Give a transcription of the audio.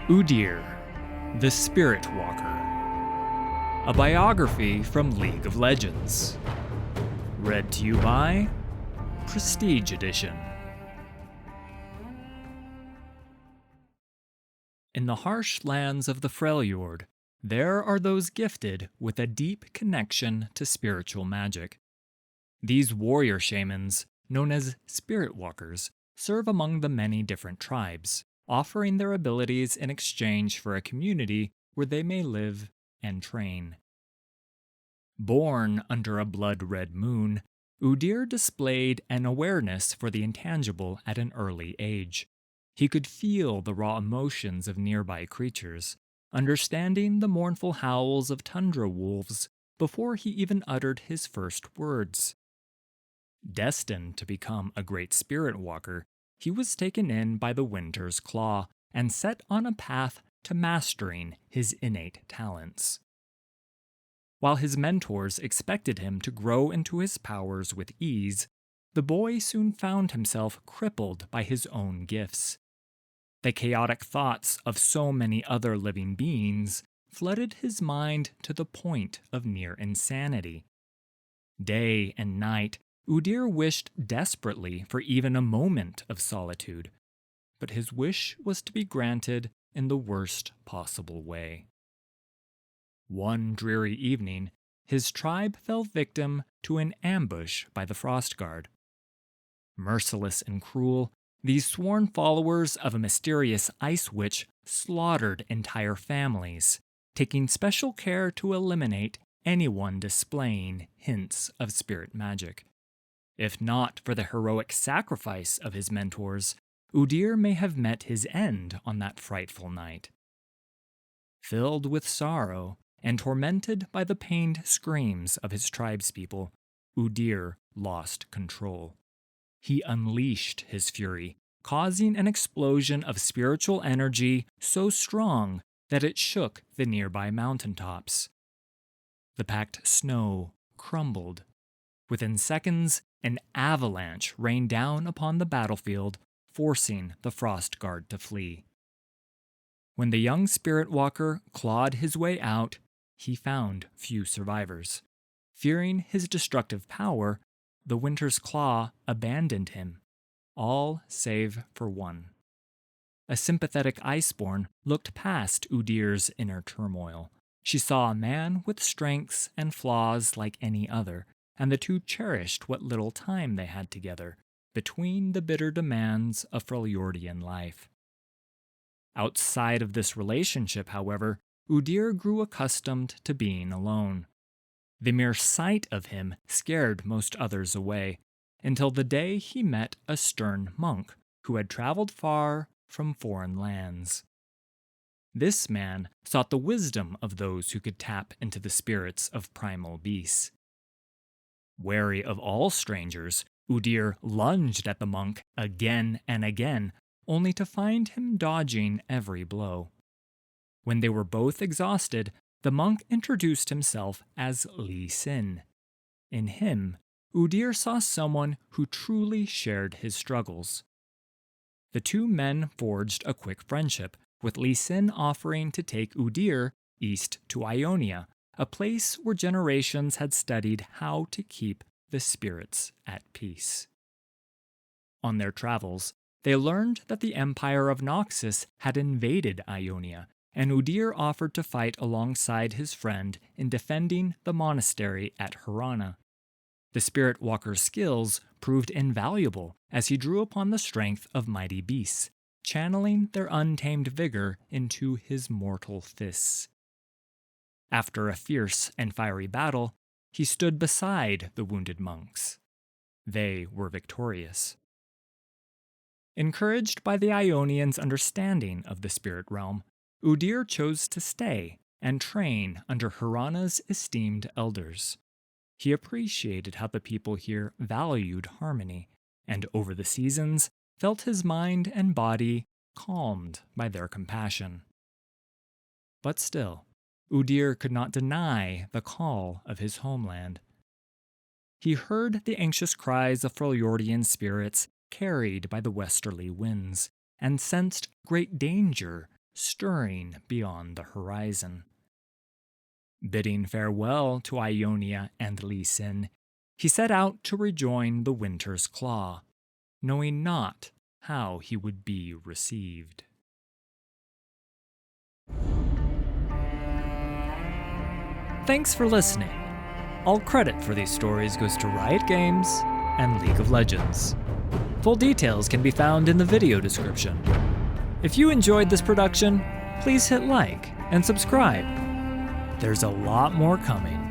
Udyr, the Spirit Walker. A biography from League of Legends. Read to you by Prestige Edition. In the harsh lands of the Freljord, there are those gifted with a deep connection to spiritual magic. These warrior shamans, known as Spirit Walkers, serve among the many different tribes, offering their abilities in exchange for a community where they may live and train. Born under a blood-red moon, Udyr displayed an awareness for the intangible at an early age. He could feel the raw emotions of nearby creatures, understanding the mournful howls of tundra wolves before he even uttered his first words. Destined to become a great spirit walker, he was taken in by the Winter's Claw and set on a path to mastering his innate talents. While his mentors expected him to grow into his powers with ease, the boy soon found himself crippled by his own gifts. The chaotic thoughts of so many other living beings flooded his mind to the point of near insanity. Day and night, Udyr wished desperately for even a moment of solitude, but his wish was to be granted in the worst possible way. One dreary evening, his tribe fell victim to an ambush by the Frost Guard. Merciless and cruel, these sworn followers of a mysterious ice witch slaughtered entire families, taking special care to eliminate anyone displaying hints of spirit magic. If not for the heroic sacrifice of his mentors, Udyr may have met his end on that frightful night. Filled with sorrow and tormented by the pained screams of his tribespeople, Udyr lost control. He unleashed his fury, causing an explosion of spiritual energy so strong that it shook the nearby mountaintops. The packed snow crumbled. Within seconds, an avalanche rained down upon the battlefield, forcing the Frost Guard to flee. When the young Spirit Walker clawed his way out, he found few survivors. Fearing his destructive power, the Winter's Claw abandoned him, all save for one. A sympathetic Iceborn looked past Udyr's inner turmoil. She saw a man with strengths and flaws like any other, and the two cherished what little time they had together, between the bitter demands of Freljordian life. Outside of this relationship, however, Udyr grew accustomed to being alone. The mere sight of him scared most others away, until the day he met a stern monk who had traveled far from foreign lands. This man sought the wisdom of those who could tap into the spirits of primal beasts. Wary of all strangers, Udyr lunged at the monk again and again, only to find him dodging every blow. When they were both exhausted, the monk introduced himself as Lee Sin. In him, Udyr saw someone who truly shared his struggles. The two men forged a quick friendship, with Lee Sin offering to take Udyr east to Ionia, a place where generations had studied how to keep the spirits at peace. On their travels, they learned that the Empire of Noxus had invaded Ionia, and Udyr offered to fight alongside his friend in defending the monastery at Harana. The Spirit Walker's skills proved invaluable as he drew upon the strength of mighty beasts, channeling their untamed vigor into his mortal fists. After a fierce and fiery battle, he stood beside the wounded monks. They were victorious. Encouraged by the Ionians' understanding of the spirit realm, Udyr chose to stay and train under Harana's esteemed elders. He appreciated how the people here valued harmony, and over the seasons felt his mind and body calmed by their compassion. But still, Udyr could not deny the call of his homeland. He heard the anxious cries of Freljordian spirits carried by the westerly winds, and sensed great danger stirring beyond the horizon. Bidding farewell to Ionia and Lee Sin, he set out to rejoin the Winter's Claw, knowing not how he would be received. Thanks for listening. All credit for these stories goes to Riot Games and League of Legends. Full details can be found in the video description. If you enjoyed this production, please hit like and subscribe. There's a lot more coming.